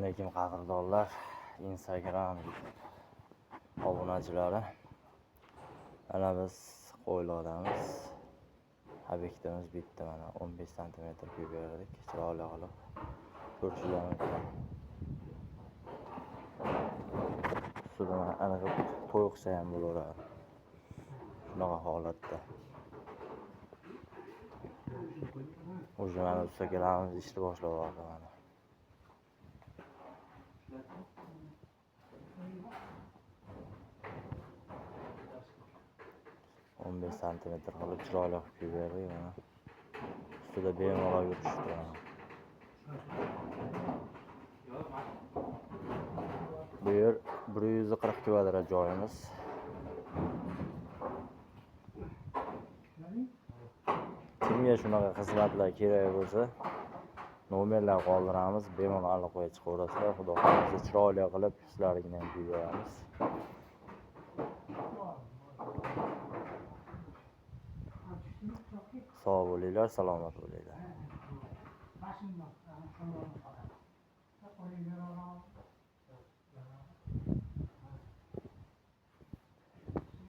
Assalomu alaykum qadrdonlar, Instagram obunachilari. Mana biz qo'ylardamiz. Obyektimiz bitta mana 15 sm qo'yib berdik. Chiroyli qilib ko'rishlarimiz. Ustida aniq to'yqisa ham bo'laveradi. Shunaqa holatda. O'sha mana ustakalarimiz ishni boshlab mana. 15 sm qilib chiroyli qilib berdik mana. Ustida bemalol yurishdi. Bu yer 140 kvadrat joyimiz. Kimga shunaqa xizmatlar kerak bo'lsa, nomerlar qoldiramiz, bemalol olib qo'yib chiqaverasizlar. Xudo xohlasa chiroyli qilib sizlarga ham beramiz. Sog' bo'linglar, salomat bo'linglar.